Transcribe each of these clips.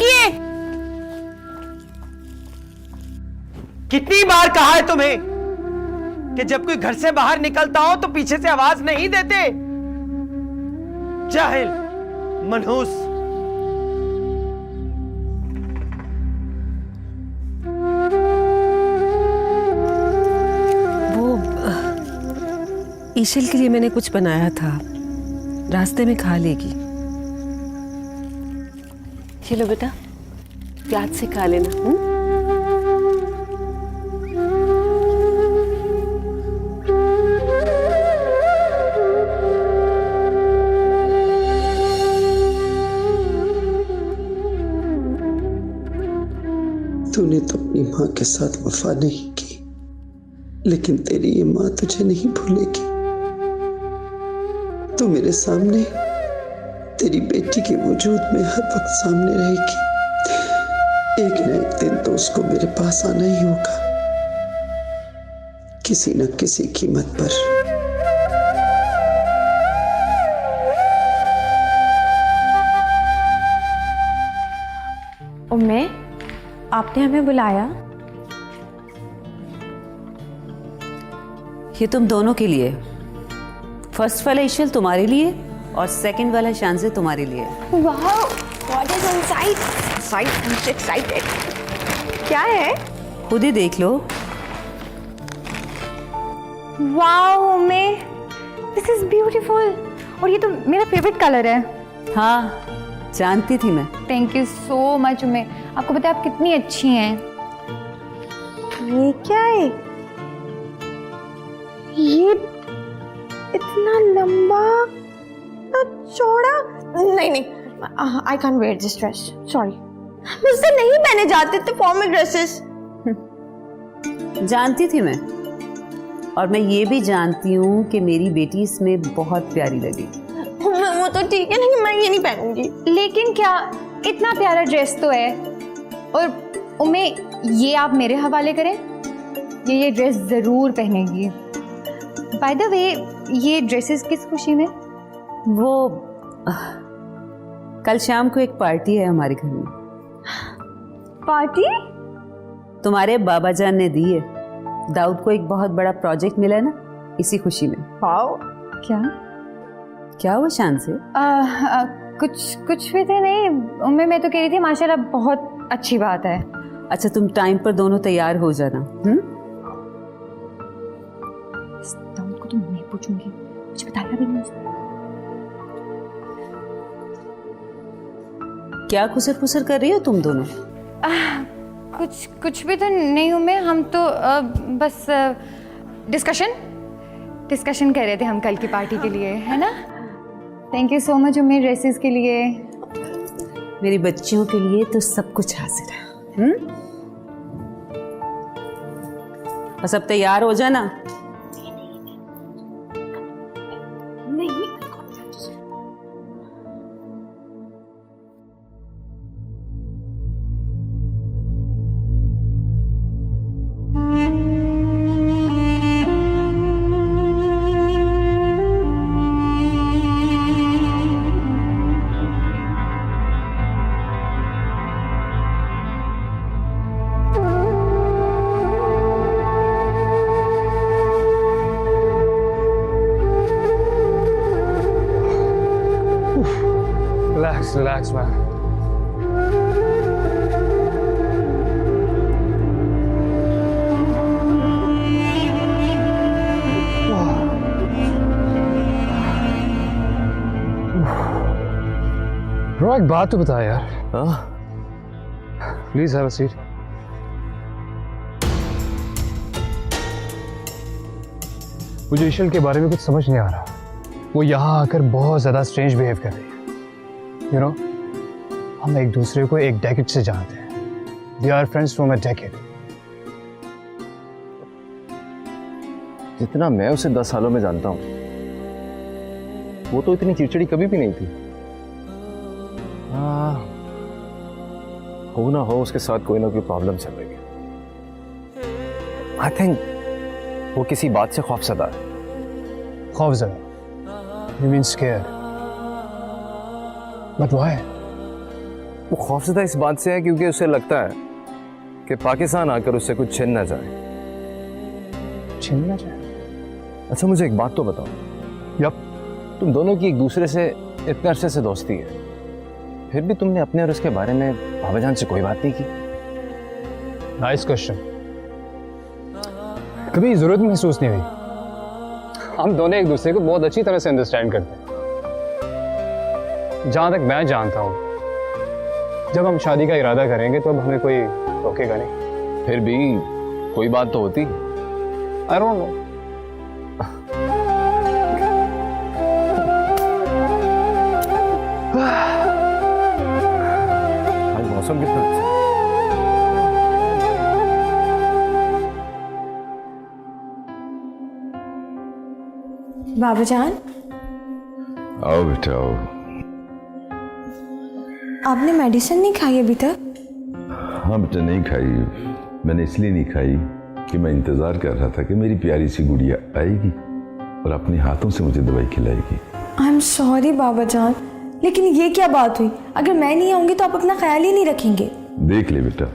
किए। कितनी बार कहा है तुम्हें कि जब कोई घर से बाहर निकलता हो तो पीछे से आवाज नहीं देते। जाहिल, मनहूस। ईशिल के लिए मैंने कुछ बनाया था, रास्ते में खा लेगी। चलो बेटा, प्याज से खा लेना। तूने तो अपनी माँ के साथ वफा नहीं की, लेकिन तेरी ये माँ तुझे नहीं भूलेगी। तू मेरे सामने तेरी बेटी के वजूद में हर वक्त सामने रहेगी। एक न एक दिन तो उसको मेरे पास आना ही होगा, किसी न किसी कीमत पर। उम्मे, आपने हमें बुलाया? ये तुम दोनों के लिए। फर्स्ट वाला ईशिल तुम्हारे लिए और सेकंड वाला शांसे तुम्हारे लिए। वाह, व्हाट इज इनसाइड? एक्साइटेड। क्या है? खुद ही देख लो। वाओ उम्मे, दिस इज ब्यूटीफुल। और ये तो मेरा फेवरेट कलर है। हाँ, जानती थी मैं। थैंक यू सो मच उम्मे। आपको पता है आप कितनी अच्छी हैं। ये क्या है? ये इतना लंबा, इतना चौड़ा। नहीं, I can't where this dress, sorry. मुझसे नहीं पहने जाते थे फॉर्मल ड्रेसेस। जानती थी मैं, और मैं ये भी जानती हूँ कि मेरी बेटी इसमें बहुत प्यारी लगी। वो तो ठीक है, लेकिन मैं ये नहीं पहनूंगी। लेकिन क्या, इतना प्यारा ड्रेस तो है। और उम्मे, ये आप मेरे हवाले करें, ये ड्रेस जरूर पहनेगी। बाय द वे, ये ड्रेसेस किस खुशी में? वो कल शाम को एक पार्टी है हमारे घर में। पार्टी? तुम्हारे बाबा जान ने दी है। दाऊद को एक बहुत बड़ा प्रोजेक्ट मिला है ना, इसी खुशी में। वाओ। क्या हुआ शान से? कुछ भी थे नहीं उम्मे, मैं तो कह रही थी माशाल्लाह बहुत अच्छी बात है। अच्छा, तुम टाइम पर दोनों तैयार हो जाना। दाऊद को तो मैं पूछूंगी, मुझे बताया भी नहीं उसने। क्या खुसर फुसर कर रही हो तुम दोनों? कुछ भी तो नहीं उम्मे, हम तो बस डिस्कशन कर रहे थे हम कल की पार्टी के लिए, है ना। Thank you so much Umme, dresses के लिए। मेरी बच्चियों के लिए तो सब कुछ हाजिर है। बस अब तैयार हो जाना। Relax, man. ब्रो, एक बात तो बता यार। हाँ? Please have a seat. मुझे ईशल के बारे में कुछ समझ नहीं आ रहा। वो यहाँ आकर बहुत ज्यादा स्ट्रेंज बिहेव कर रही है। You know, हम एक दूसरे को एक डेकेड से जानते हैं। We are friends from a decade. जितना मैं उसे 10 सालों में जानता हूँ, वो तो इतनी चिड़चिड़ी कभी भी नहीं थी। हो ना हो उसके साथ कोई ना कोई प्रॉब्लम चल रही है। आई थिंक वो किसी बात से खौफजदा है। खौफजदा? You mean scared? But why? वो खौफजदा इस बात से है क्योंकि उसे लगता है कि पाकिस्तान आकर उससे कुछ छिन ना जाए। छीनना चाहिए। अच्छा मुझे एक बात तो बताओ, यप। तुम दोनों की एक दूसरे से इतने अरसे से दोस्ती है, फिर भी तुमने अपने और उसके बारे में बाबा जान से कोई बात नहीं की? Nice question. कभी जरूरत महसूस नहीं हुई। हम दोनों एक दूसरे को बहुत अच्छी तरह से अंडरस्टैंड करते हैं। जहां तक मैं जानता हूं, जब हम शादी का इरादा करेंगे तो अब हमें कोई रोकेगा नहीं। फिर भी कोई बात तो होती। I don't know. आज मौसम कितना अच्छा है। बाबा जान, आओ बेटा आओ। आपने मेडिसिन नहीं खाई अभी तक? हाँ बेटा नहीं खाई। मैंने इसलिए नहीं खाई कि मैं इंतजार कर रहा था कि मेरी प्यारी सी गुड़िया आएगी और अपने हाथों से मुझे दवाई खिलाएगी। आई एम सॉरी बाबा जान, लेकिन ये क्या बात हुई? अगर मैं नहीं आऊंगी तो आप अपना ख्याल ही नहीं रखेंगे। देख ले बेटा,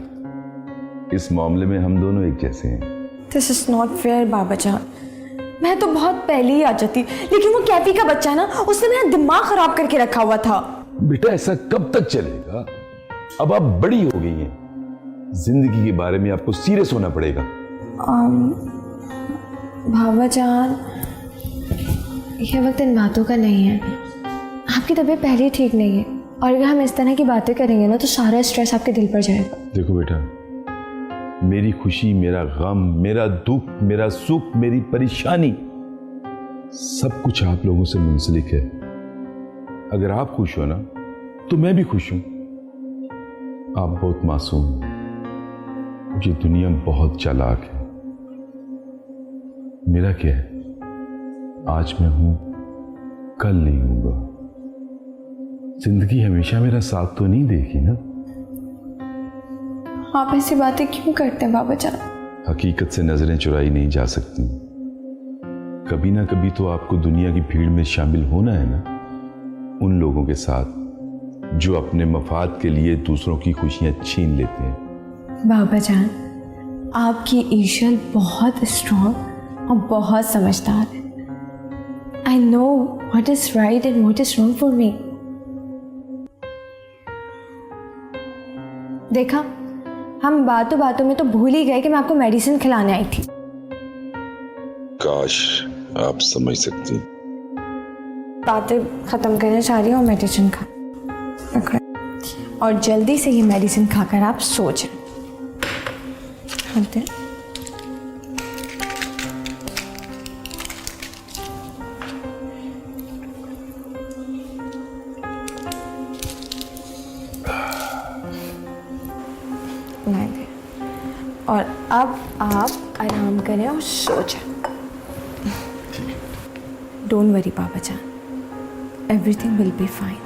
इस मामले में हम दोनों एक जैसे हैं। दिस इज नॉट फेयर बाबा जान। मैं तो बहुत पहले ही आ जाती, लेकिन वो कैफी का बच्चा ना, उसने मेरा दिमाग खराब करके रखा हुआ था। बेटा ऐसा कब तक चलेगा? अब आप बड़ी हो गई हैं, जिंदगी के बारे में आपको सीरियस होना पड़ेगा। बाबा जान, ये वक्त इन बातों का नहीं है। आपकी तबीयत पहले ही ठीक नहीं है, और अगर हम इस तरह की बातें करेंगे ना तो सारा स्ट्रेस आपके दिल पर जाएगा। देखो बेटा, मेरी खुशी, मेरा गम, मेरा दुख, मेरा सुख, मेरी परेशानी, सब कुछ आप लोगों से मुंसलिक है। अगर आप खुश हो ना तो मैं भी खुश हूं। आप बहुत मासूम हैं, ये दुनिया बहुत चालाक है। मेरा क्या है, आज मैं हूं, कल नहीं हूंगा। जिंदगी हमेशा मेरा साथ तो नहीं देगी ना। आप ऐसी बातें क्यों करते हैं बाबा जान? हकीकत से नजरें चुराई नहीं जा सकती। कभी ना कभी तो आपको दुनिया की भीड़ में शामिल होना है ना, उन लोगों के साथ जो अपने मफाद के लिए दूसरों की खुशियां छीन लेते हैं। बाबा जान, आपकी ईशल बहुत स्ट्रॉन्ग और बहुत समझदार है। I know what is right and what is wrong for me. देखा, हम बातों बातों में तो भूल ही गए कि मैं आपको मेडिसिन खिलाने आई थी। काश आप समझ सकती। बातें खत्म करना चाह रही हूँ और मेडिसिन खा, और जल्दी से ये मेडिसिन खाकर आप सो जाएं। और अब आप आराम करें और सो जाएं। डोंट वरी बाबा जान, एवरीथिंग विल बी फाइन।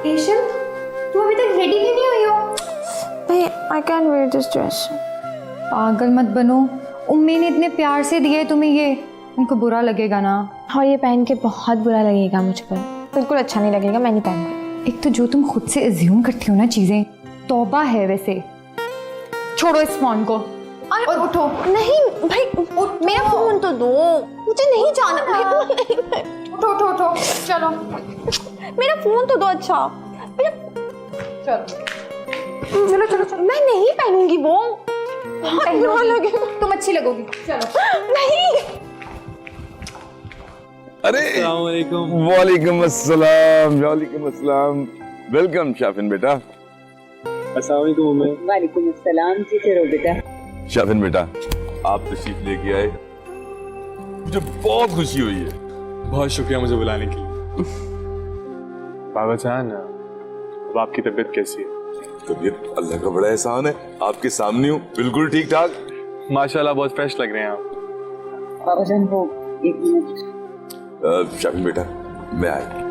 रेशम, तुम अभी तक रेडी क्यों नहीं हुई हो? I can't wear this dress. पागल मत बनो, उम्मी ने इतने प्यार से दिए तुम्हें ये, उनको बुरा लगेगा ना। और ये पहन के बहुत बुरा लगेगा मुझ पर, बिल्कुल अच्छा नहीं लगेगा, मैं नहीं पहनूंगी। एक तो जो तुम खुद से अज्यूम करती हो ना चीजें, तौबा है वैसे। छोड़ो इस फोन को और उठो। नहीं भाई, मेरा फोन तो दो, मुझे नहीं जाना। उठो उठो उठो, चलो मेरा फोन तो दो। अच्छा चलो चलो चलो। मैं नहीं पहनूंगी वो, बहुत बुरा लगेगा। तुम अच्छी लगोगी, चलो। नहीं। अरे वालेकुम अस्सलाम, वालेकुम अस्सलाम। वेलकम शाफिन बेटा। वालेकुम अस्सलाम। जी बेटा। शाफिन बेटा, आप तशरीफ लेके आए, मुझे बहुत खुशी हुई है। बहुत शुक्रिया मुझे बुलाने के लिए। बाबा जान, अब आपकी तबीयत कैसी है? तबीयत अल्लाह का बड़ा एहसान है, आपके सामने हूँ, बिल्कुल ठीक ठाक। माशाल्लाह बहुत फ्रेश लग रहे हैं आप। बाबा जान, वो एक मिनट। शाफिन बेटा, मैं आई।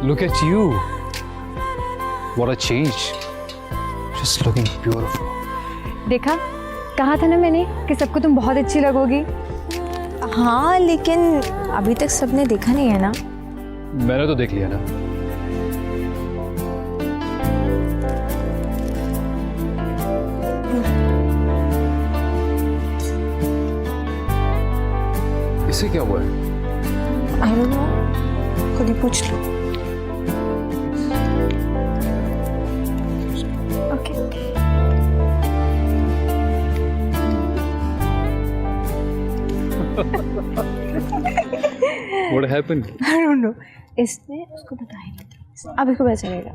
Look at you. What a change. Just looking beautiful. देखा, कहा था ना मैंने कि सबको तुम बहुत अच्छी लगोगी। हाँ, लेकिन अभी तक सबने देखा नहीं है ना। मैंने तो देख लिया ना। इसे क्या हुआ है? I don't know, खुद ही पूछ लो। Okay. What happened? I don't know. इसने उसको बताया नहीं। अब इसको पता चलेगा।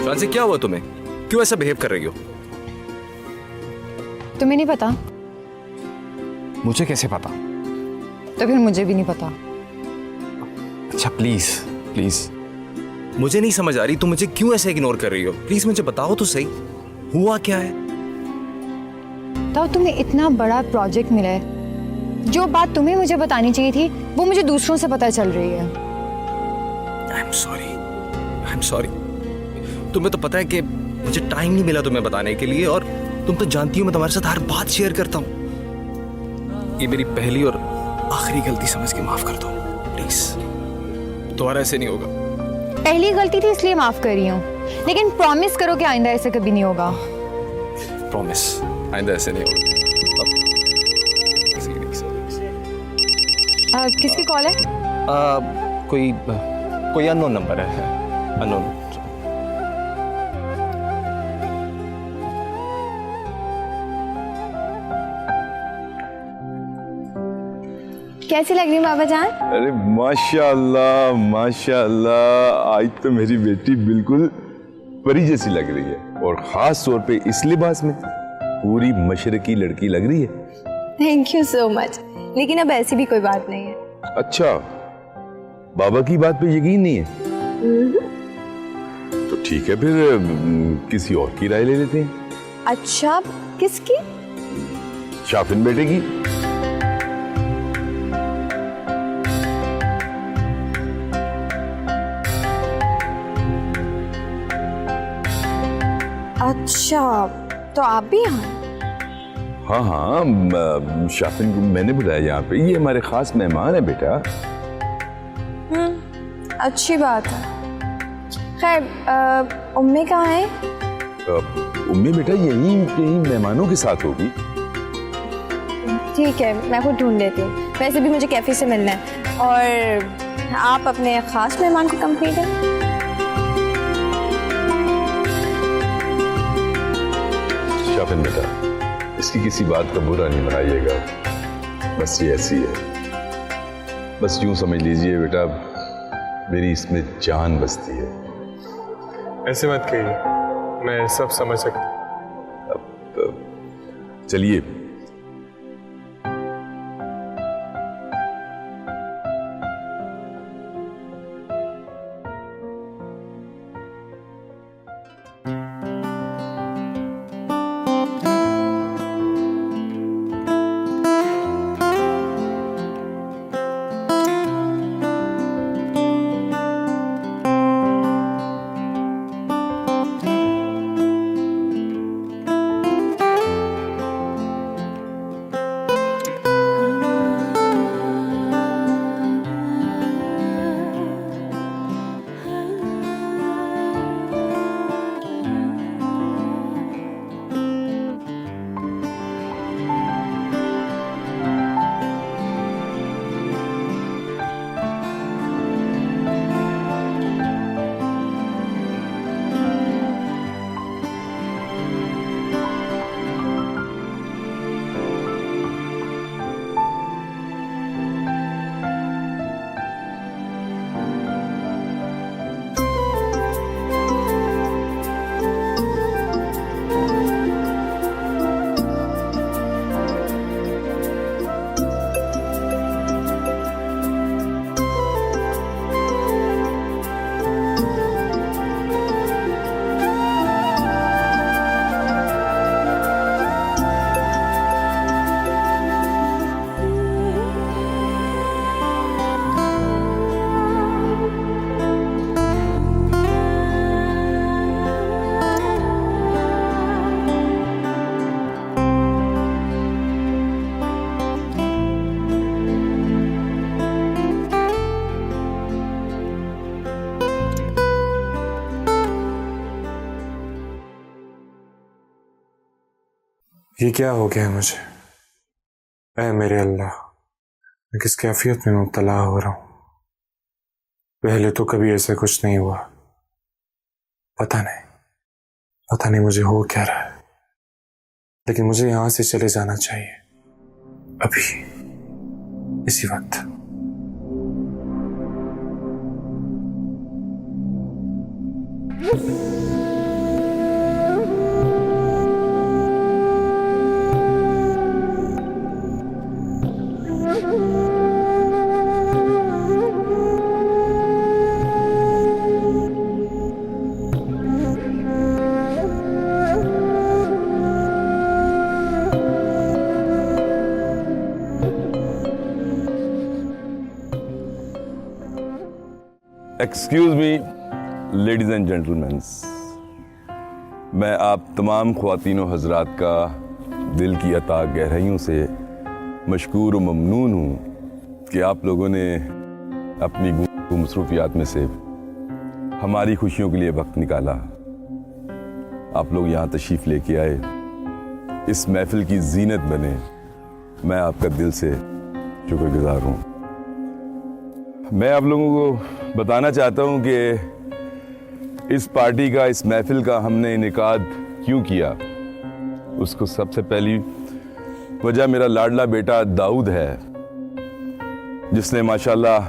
शांति, क्या हुआ तुम्हें? क्यों ऐसा बिहेव कर रही हो? तुम्हें नहीं पता? मुझे कैसे पता? तो फिर मुझे भी नहीं पता। अच्छा प्लीज प्लीज, मुझे नहीं समझ आ रही तुम मुझे क्यों ऐसे इग्नोर कर रही हो। प्लीज मुझे बताओ तो सही, हुआ क्या है? तो तुम्हें इतना बड़ा प्रोजेक्ट मिला है, जो बात तुम्हें मुझे बतानी चाहिए थी वो मुझे दूसरों से पता चल रही है। I am sorry. तुम्हें तो पता है कि मुझे टाइम नहीं मिला तुम्हें बताने के लिए, और तुम तो जानती हो मैं तुम्हारे साथ हर बात शेयर करता हूँ। ये मेरी पहली और आखिरी गलती समझ के माफ कर दो प्लीज, दोबारा ऐसे नहीं होगा। पहली गलती थी इसलिए माफ कर रही हूँ, लेकिन प्रॉमिस करो कि आइंदा ऐसे कभी नहीं होगा। प्रॉमिस, आइंदा ऐसे नहीं होगा। किसकी कॉल है? कोई अननोन नंबर है, अननोन। कैसी लग रही बाबा जान? अरे माशाल्लाह माशाल्लाह, आज तो मेरी बेटी बिल्कुल परी जैसी लग रही है, और खास तौर पे इस लिबास में पूरी मशरकी लड़की लग रही है। थैंक यू सो मच, लेकिन अब ऐसी भी कोई बात नहीं है। अच्छा, बाबा की बात पे यकीन नहीं है? तो ठीक है, फिर किसी और की राय ले लेते हैं। अच्छा, किसकी? शाफिन बेटे की। अच्छा, तो आप भी यहाँ? हाँ हाँ, शाफिन को मैंने बुलाया यहाँ पे, ये हमारे खास मेहमान है बेटा। अच्छी बात है। खैर, उम्मी कहाँ है? उम्मी बेटा यहीं मेहमानों के साथ होगी। ठीक है, मैं खुद ढूंढ लेती हूँ। वैसे भी मुझे कैफे से मिलना है, और आप अपने खास मेहमान को कंप्लीट है। शाफिन बेटा, इसकी किसी बात का बुरा नहीं मनाइएगा, बस ये ऐसी है। बस यूं समझ लीजिए बेटा, मेरी इसमें जान बसती है। ऐसे मत कहिए, मैं सब समझ सकता। चलिए, ये क्या हो गया मुझे? ऐ मेरे अल्लाह, मैं किस कैफियत में मुब्तला हो रहा हूं। पहले तो कभी ऐसा कुछ नहीं हुआ। पता नहीं मुझे हो क्या रहा है, लेकिन मुझे यहां से चले जाना चाहिए अभी, इसी वक्त। Excuse me ladies and gentleman, मैं आप तमाम ख्वातीनों हजरात का दिल की अता गहराइयों से मशकूर व ममनून हूँ कि आप लोगों ने अपनी मसरूफियात में से हमारी खुशियों के लिए वक्त निकाला। आप लोग यहाँ तशरीफ़ लेके आए, इस महफिल की जीनत बने। मैं आपका दिल से शुक्रगुजार हूँ। मैं आप लोगों को बताना चाहता हूँ कि इस पार्टी का, इस महफिल का हमने इनेकाद क्यों किया। उसको सबसे पहली वजह मेरा लाडला बेटा दाऊद है, जिसने माशाल्लाह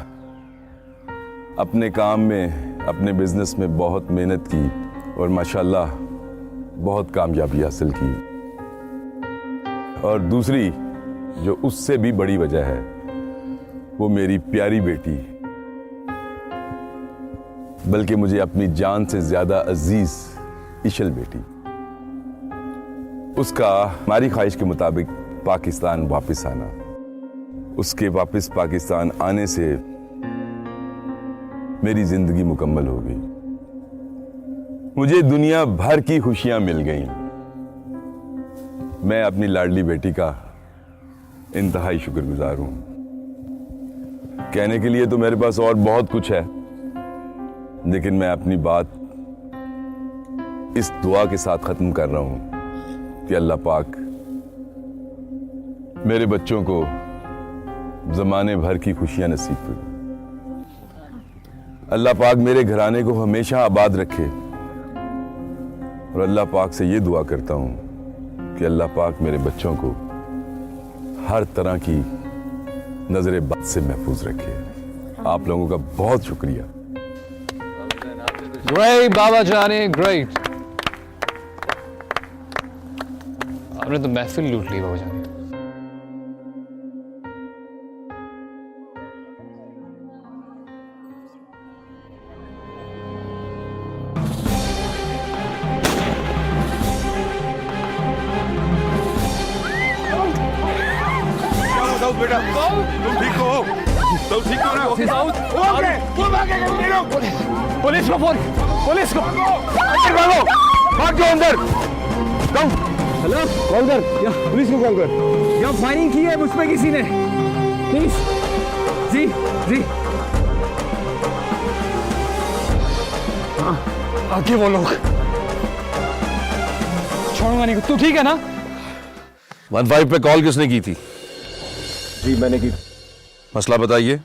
अपने काम में, अपने बिजनेस में बहुत मेहनत की और माशाल्लाह बहुत कामयाबी हासिल की। और दूसरी जो उससे भी बड़ी वजह है, वो मेरी प्यारी बेटी, बल्कि मुझे अपनी जान से ज्यादा अजीज इशल बेटी, उसका हमारी ख्वाहिश के मुताबिक पाकिस्तान वापस आना। उसके वापस पाकिस्तान आने से मेरी जिंदगी मुकम्मल हो गई। मुझे दुनिया भर की खुशियां मिल गईं। मैं अपनी लाडली बेटी का इंतहाई शुक्रगुजार हूं। कहने के लिए तो मेरे पास और बहुत कुछ है, लेकिन मैं अपनी बात इस दुआ के साथ खत्म कर रहा हूं कि अल्लाह पाक मेरे बच्चों को जमाने भर की खुशियां नसीब करें। अल्लाह पाक मेरे घराने को हमेशा आबाद रखे। और अल्लाह पाक से ये दुआ करता हूं कि अल्लाह पाक मेरे बच्चों को हर तरह की नजर बद से महफूज रखे। आप लोगों का बहुत शुक्रिया। ग्रेट बाबा जाने, ग्रेट। आपने तो महफिल लूट ली बाबा जाने। बेटा तुम ठीक हो? तुम ठीक हो ना? पुलिस को फोन, पुलिस को भागो, भाग जाओ अंदर। हेलो, कॉल कर, या पुलिस को कॉल कर। यहाँ फायरिंग की है मुझ पे किसी ने, प्लीज। जी जी, हाँ आगे वो लोग। छोड़ूंगा नहीं। तू ठीक है ना? 15 पे कॉल किसने की थी? जी मैंने की। मसला बताइए।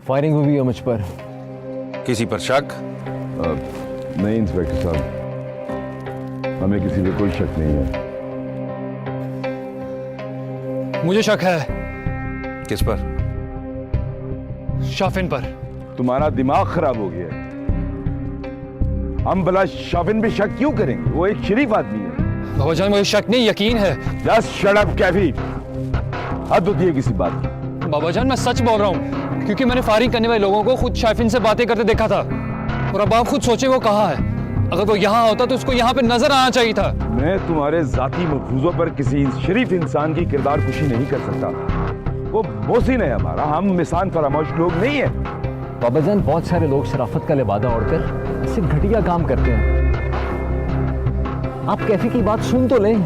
फायरिंग हुई है मुझ पर। किसी पर शक? नहीं इंस्पेक्टर साहब, हमें किसी पे कोई शक नहीं है। मुझे शक है। किस पर? शाफिन पर। तुम्हारा दिमाग खराब हो गया है। हम भला शाफिन पे शक क्यों करेंगे? वो एक शरीफ आदमी है। बाबा जान मुझे शक नहीं, यकीन है। जस्ट शट अप कैफी, हद होती है किसी बात की। बाबा जान मैं सच बोल रहा हूँ, क्योंकि मैंने फायरिंग करने वाले लोगों को खुद शाफिन से बातें करते देखा था। और अब आप खुद सोचे वो कहाँ है। अगर वो यहाँ होता तो उसको यहाँ पे नजर आना चाहिए था। मैं तुम्हारे जाती मफरूजों पर किसी शरीफ इंसान की किरदार कुशी नहीं कर सकता। वो मोहसिन है हमारा, हम मिसान फरामोश लोग नहीं है। बाबा जान बहुत सारे लोग शराफत का लिबादा ओढ़कर इससे घटिया काम करते हैं। आप कैफी की बात सुन तो लें।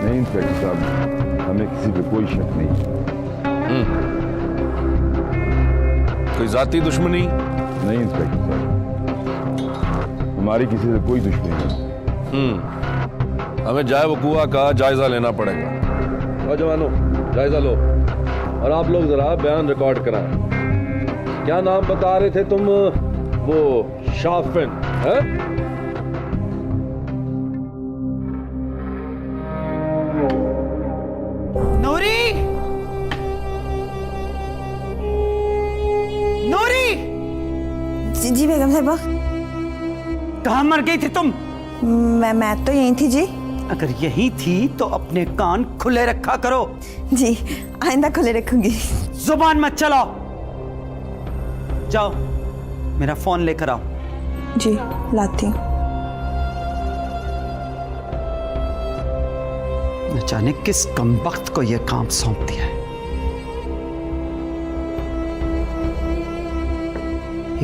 नहीं इंस्पेक्टर साहब, हमें किसी पे कोई शक नहीं। कोई जाती दुश्मनी? नहीं इंस्पेक्टर साहब, हमारी किसी से कोई दुश्मनी नहीं। हमें जाए वकूआ का जायजा लेना पड़ेगा। और जवानों, जायजा लो और आप लोग जरा बयान रिकॉर्ड कराएं। क्या नाम बता रहे थे तुम? वो शाफिन है? नूरी, नूरी, जी बेगम साहिबा। कहाँ मर गई थी तुम? मैं तो यहीं थी जी। अगर यहीं थी तो अपने कान खुले रखा करो। जी आइंदा खुले रखूंगी। जुबान मत चलाओ। जाओ मेरा फोन लेकर आओ। जी लाती हूँ। न जाने किस कमबख्त को यह काम सौंप दिया है।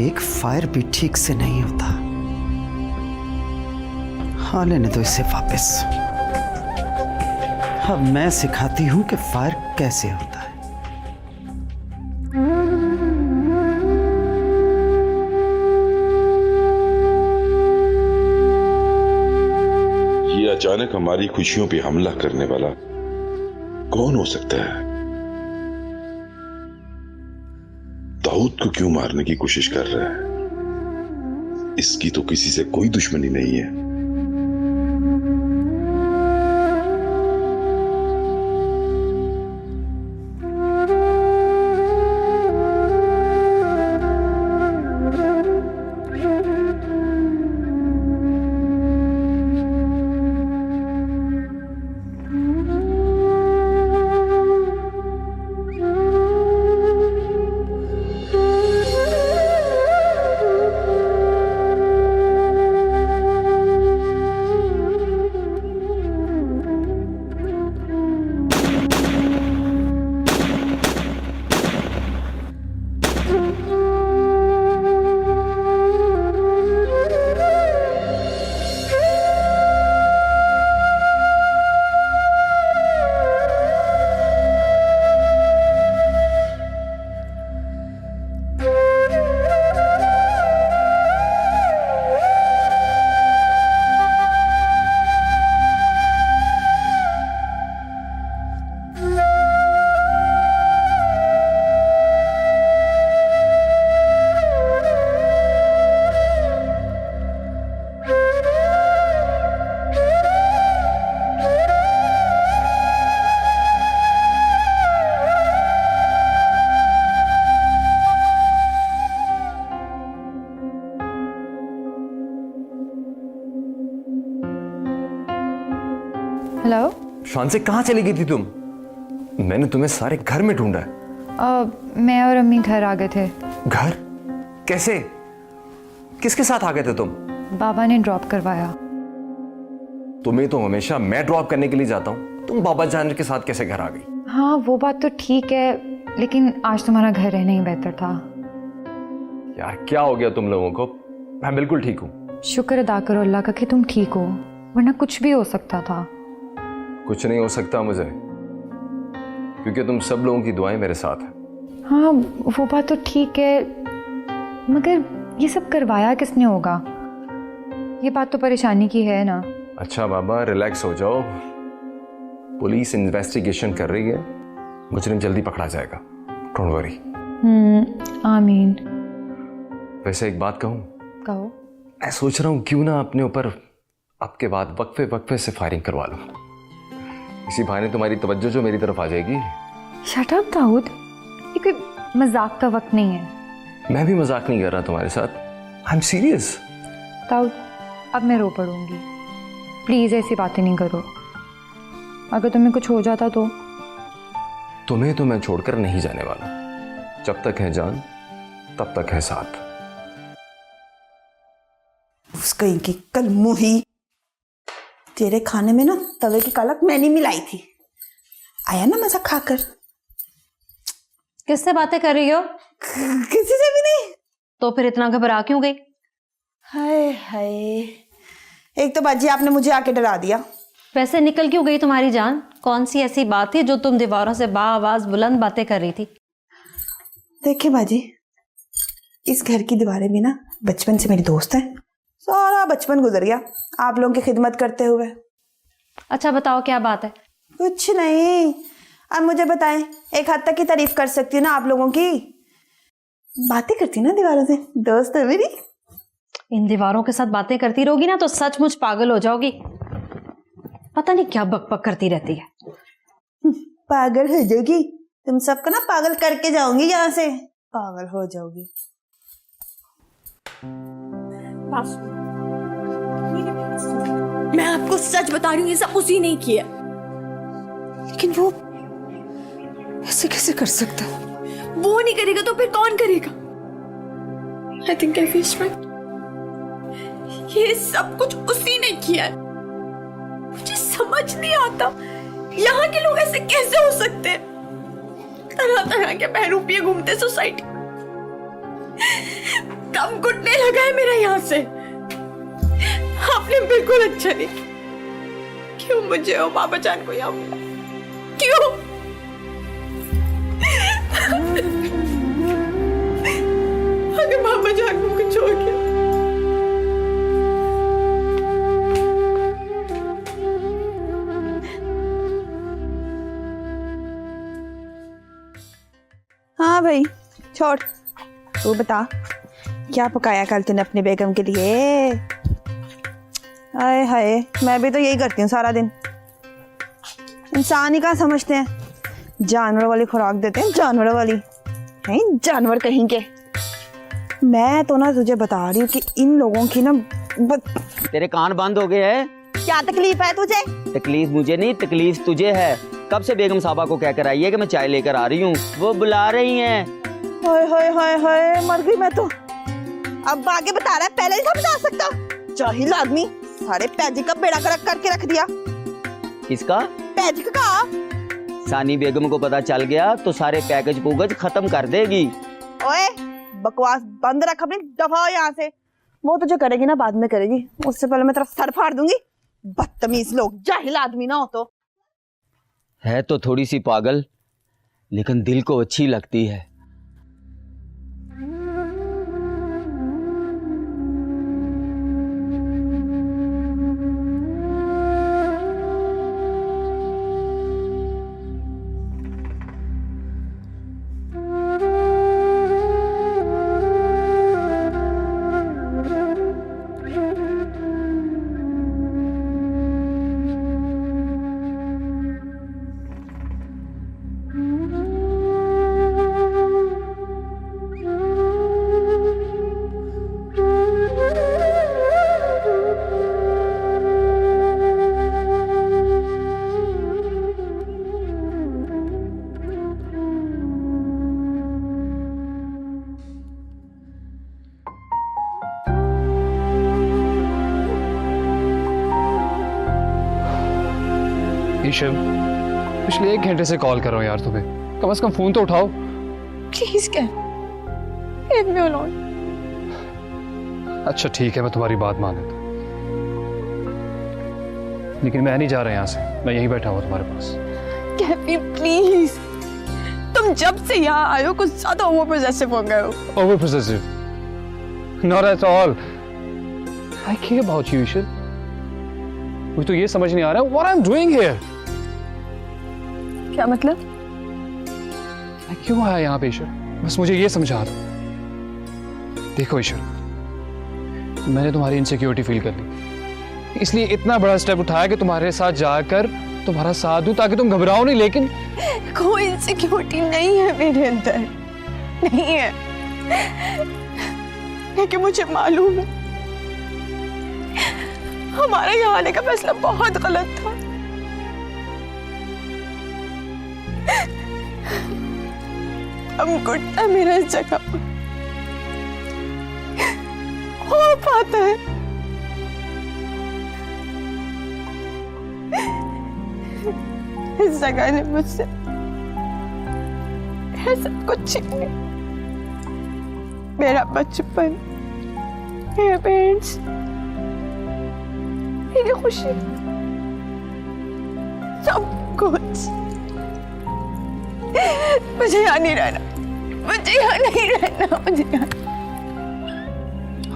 एक फायर भी ठीक से नहीं होता। हाँ लेने दो इसे वापस। अब मैं सिखाती हूं कि फायर कैसे होता है। ये अचानक हमारी खुशियों पे हमला करने वाला कौन हो सकता है? दाऊद को क्यों मारने की कोशिश कर रहा है? इसकी तो किसी से कोई दुश्मनी नहीं है। हेलो। शान से कहाँ चली गई थी तुम? मैंने तुम्हें सारे घर में ढूंढा है। मैं और अम्मी घर आ गए थे। घर? कैसे? किसके साथ आ गए थे तुम? बाबा ने ड्रॉप करवाया। तुम्हें तो हमेशा मैं ड्रॉप करने के लिए जाता हूँ, तुम बाबा जान के साथ कैसे घर आ गई? हाँ वो बात तो ठीक है, लेकिन आज तुम्हारा घर रहना ही बेहतर था। यार क्या हो गया तुम लोगों को? मैं बिल्कुल ठीक हूँ। शुक्र अदा करो अल्लाह का कि तुम ठीक हो, वरना कुछ भी हो सकता था। कुछ नहीं हो सकता मुझे, क्योंकि तुम सब लोगों की दुआएं मेरे साथ हैं। हाँ वो बात तो ठीक है, मगर ये सब करवाया किसने होगा? ये बात तो परेशानी की है ना। अच्छा बाबा रिलैक्स हो जाओ, पुलिस इन्वेस्टिगेशन कर रही है, मुजरिम जल्दी पकड़ा जाएगा, डोंट वरी। आमीन। वैसे एक बात कहूँ? कहो। मैं सोच रहा हूँ क्यों ना अपने ऊपर आपके बाद वक्फे वक्फे से फायरिंग करवा लूं। इसी बहाने तुम्हारी तवज्जो जो मेरी तरफ आ जाएगी। शट अप दाऊद, ये कोई मजाक का वक्त नहीं है। मैं भी मजाक नहीं कर रहा तुम्हारे साथ, आई एम सीरियस। दाऊद अब मैं रो पड़ूंगी, प्लीज ऐसी बातें नहीं करो। अगर तुम्हें कुछ हो जाता तो? तुम्हें तो मैं छोड़कर नहीं जाने वाला, जब तक है जान तब तक है साथ। उसका इनकी कल मुही, तेरे खाने में ना तवे की कलक मैंने मिलाई थी, आया ना मजा खाकर। किससे बातें कर रही हो? किसी से भी नहीं। तो फिर इतना घबरा क्यों गई? हाय हाय, एक तो बाजी आपने मुझे आके डरा दिया। वैसे निकल क्यों गई तुम्हारी जान? कौन सी ऐसी बात थी जो तुम दीवारों से बाआवाज बुलंद बातें कर रही थी? देखिए बाजी, इस घर की दीवारें भी ना बचपन से मेरी दोस्त है, सारा बचपन गुजर गया आप लोगों की खिदमत करते हुए। अच्छा बताओ क्या बात है? कुछ नहीं, अब मुझे बताएं, एक हद तक की तारीफ कर सकती हूँ ना आप लोगों की। बातें करती हूँ ना दीवारों से, दोस्त है मेरी। इन दीवारों के साथ बातें करती रहोगी ना तो सचमुच पागल हो जाओगी। पता नहीं क्या बकबक करती रहती है। पागल हो जाओगी, तुम सबको ना पागल करके जाऊंगी यहाँ से, पागल हो जाओगी। मैं आपको सच बता रही हूँ, ये सब उसी ने किया। लेकिन वो ऐसे कैसे कर सकता है? वो नहीं करेगा तो फिर कौन करेगा? I think I feel right. ये सब कुछ उसी ने किया है। मुझे समझ नहीं आता यहाँ के लोग ऐसे कैसे हो सकते हैं। तरह तरह के बहरूपिये घूमते सोसाइटी। दम घुटने लगा है मेरा यहाँ से। आपने बिल्कुल अच्छा नहीं। क्यों मुझे और बाबा जान को यहाँ मिला? क्यों? अगर बाबा जान को कुछ हो गया, हाँ भाई छोड़, तू बता क्या पकाया कल तूने अपनी बेगम के लिए? हाय हाय, मैं भी तो यही करती हूँ सारा दिन। इंसान ही कहाँ समझते हैं, जानवरों वाली खुराक देते हैं, जानवरों वाली हैं, जानवर कहीं के। मैं तो ना तुझे बता रही हूँ कि इन लोगों की ना तेरे कान बंद हो गए हैं। क्या तकलीफ है तुझे? तकलीफ मुझे नहीं, तकलीफ तुझे है। कब से बेगम साहबा को कहकर आई है कि मैं चाय लेकर आ रही हूँ, वो बुला रही हैं। हाय हाय हाय हाय, मर गई मैं तो। अब आगे बता रहा है, पहले नहीं समझा सकता। जाहिल आदमी, सारे पैजी का बेड़ा गर्क करके रख दिया। किसका? पैजी का। सानी बेगम को पता चल गया तो सारे पैकेज पुगज खत्म कर देगी। ओए बकवास बंद रख अपनी, दफा हो यहाँ से। वो तुझे करेगी ना, बाद में करेगी, उससे पहले मैं तेरा सर फाड़ दूंगी। बदतमीज लोग, जाहिल आदमी ना हो तो। है तो थोड़ी सी पागल, लेकिन दिल को अच्छी लगती है। ईशव, पिछले 1 घंटे से कॉल कर रहा हूँ यार तुम्हें, कम से कम फोन तो उठाओ। Please can, leave me alone. अच्छा ठीक है, मैं तुम्हारी बात मान लेता हूँ, लेकिन मैं नहीं जा रहा यहाँ से, मैं यहीं बैठा हूँ तुम्हारे पास। कैफी प्लीज, तुम जब से यहाँ आए हो कुछ ज्यादा ओवर पोजेसिव हो गए हो। Over possessive? Not at all, I care about you ईशव। मुझे तो ये समझ नहीं आ रहा what I am doing here. क्या मतलब? मैं क्यों आया यहाँ पे ईशव, बस मुझे ये समझा दो। देखो ईशव, मैंने तुम्हारी इनसिक्योरिटी फील कर ली, इसलिए इतना बड़ा स्टेप उठाया कि तुम्हारे साथ जाकर तुम्हारा साथ दूं ताकि तुम घबराओ नहीं। लेकिन कोई इनसिक्योरिटी नहीं है मेरे अंदर, नहीं है। लेकिन मुझे मालूम है हमारा यहाँ आने का फैसला बहुत गलत था। अब घुटना मेरा इस जगह पर हो पाता है। इस जगह ने मुझसे सब कुछ छीन लिया, मेरा बचपन, मेरे पेरेंट्स, मेरी खुशी, सब कुछ। मुझे यहाँ नहीं रहना, मुझे यहाँ नहीं रहना, मुझे यहाँ।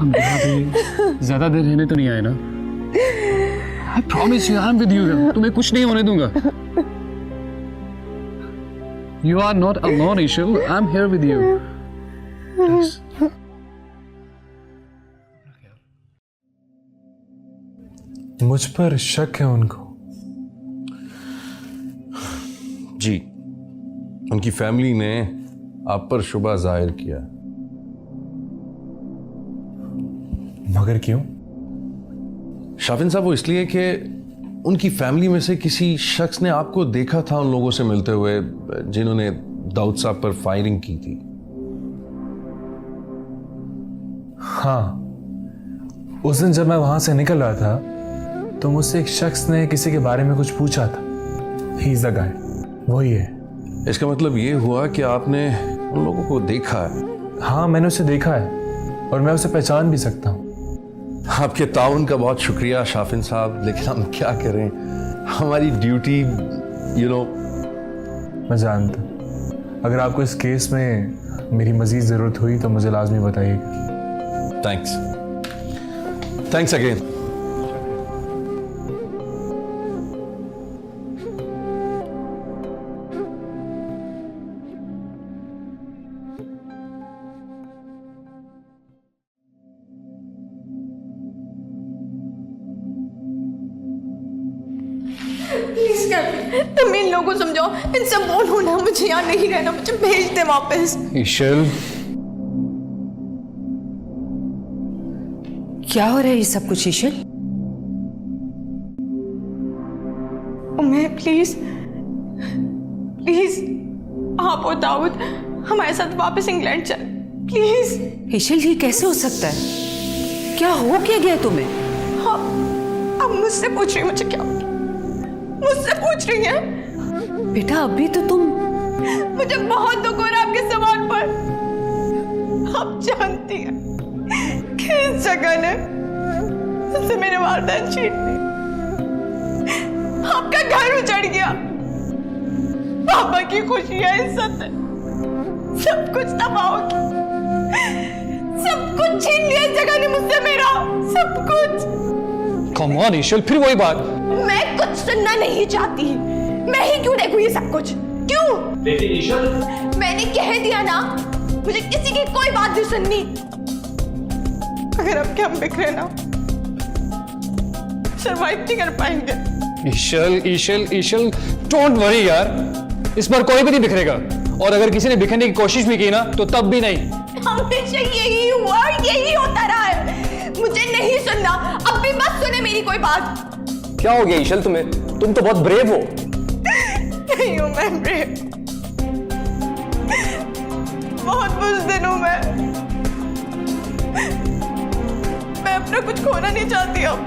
हम यहाँ पे ज्यादा देर रहने तो नहीं आए ना? I promise you, I'm with you. तुम्हें कुछ नहीं होने दूंगा. You are not alone, Ishal. I'm here with you. Please. मुझ पर शक है उनको। जी, उनकी फैमिली ने आप पर शुबा जाहिर किया। मगर क्यों? शाफिन साहब, वो इसलिए कि उनकी फैमिली में से किसी शख्स ने आपको देखा था उन लोगों से मिलते हुए जिन्होंने दाऊद साहब पर फायरिंग की थी। हाँ, उस दिन जब मैं वहां से निकल रहा था तो मुझसे एक शख्स ने किसी के बारे में कुछ पूछा था। ही इज द गाय, वही है। इसका मतलब ये हुआ कि आपने उन लोगों को देखा है? हाँ, मैंने उसे देखा है और मैं उसे पहचान भी सकता हूँ। आपके ताउन का बहुत शुक्रिया शाफिन साहब, लेकिन हम क्या करें, हमारी ड्यूटी यू नो। मैं जानता हूँ, अगर आपको इस केस में मेरी मजीद ज़रूरत हुई तो मुझे लाजमी बताइएगा। Thanks again. प्लीज कैफे, तुम इन लोगों को समझाओ, इनसे बोलो ना मुझे यहाँ नहीं रहना, मुझे भेज दे वापस। ईशल, क्या हो रहा है ये सब कुछ ईशल? मैं प्लीज प्लीज आप और दाऊद हमारे साथ वापस इंग्लैंड चल प्लीज। ईशल, ये कैसे हो सकता है? क्या हो क्या गया तुम्हें? हाँ, अब मुझसे पूछ रही, मुझे क्या मुझसे पूछ रही है? बेटा अभी तो तुम। मुझे बहुत दुख हो रहा है आपके सवाल पर। आप जानती हैं कि इस जगह ने मुझसे मेरे वारदान छीन ली, आपका घर उजड़ गया, पापा की खुशियां, इज्जत सब कुछ तबाह हो गया, सब कुछ छीन लिया इस जगह ने मुझसे, मेरा सब कुछ। कम ऑन ईशल, फिर वही बात। मैं कुछ सुनना नहीं चाहती, मैं ही क्यों देखूं ये सब कुछ? क्यों? लेकिन ईशल, मैंने कह दिया ना, मुझे किसी की कोई बात नहीं सुननी। अगर अब के हम बिखरे ना, सरवाइव नहीं कर पाएंगे। ईशल ईशल ईशल, डोंट वरी यार, इस बार कोई भी नहीं बिखरेगा, और अगर किसी ने बिखरने की कोशिश भी की ना तो तब भी नहीं। हमेशा यही हुआ और यही होता रहा है। मुझे नहीं सुनना, अब भी मत सुने मेरी कोई बात। क्या हो गया ईशल तुम्हें? तुम तो बहुत ब्रेव हो। नहीं हूं मैं ब्रेव, बहुत बुज़दिल हूं मैं अपना कुछ खोना नहीं चाहती अब,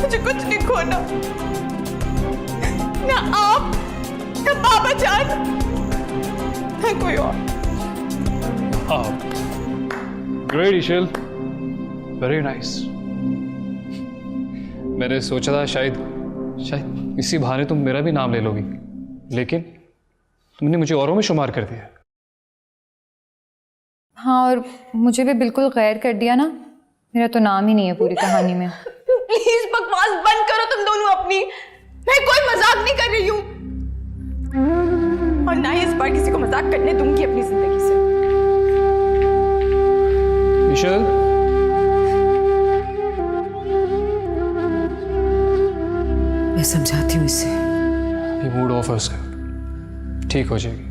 मुझे कुछ नहीं खोना, ना आप, ना बाबा जान, ना कोई और। ग्रेट ईशल, वेरी नाइस। मैंने सोचा था शायद इसी बहाने तुम मेरा भी नाम ले लोगी, लेकिन तुमने मुझे औरों में शुमार कर दिया। हाँ, और मुझे भी बिल्कुल गैर कर दिया ना, मेरा तो नाम ही नहीं है पूरी कहानी में। प्लीज बकवास बंद करो तुम दोनों अपनी, मैं कोई मजाक नहीं कर रही हूँ, और ना ही इस बार किसी को मजाक करने दूंगी अपनी जिंदगी से। ईशल, मैं समझाती हूँ इसे। ये मूड ऑफ है उसका, ठीक हो जाएगी।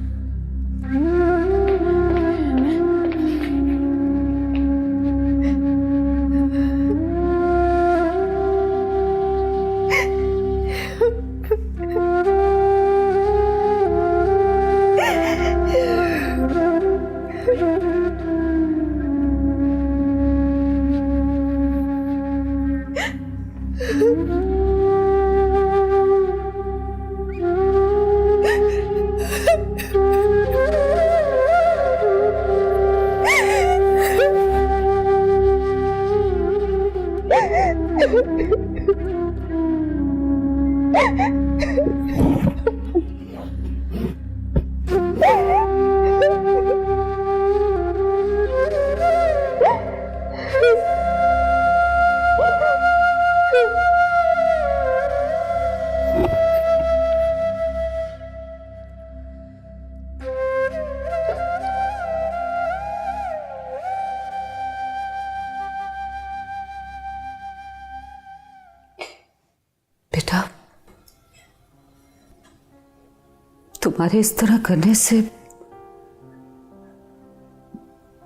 तुम्हारे इस तरह करने से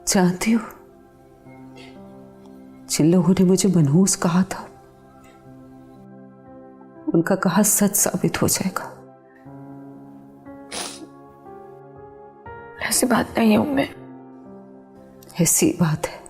जानती हो, जिन लोगों ने मुझे मनहूस कहा था उनका कहा सच साबित हो जाएगा। ऐसी बात नहीं है उम्मे। ऐसी बात है।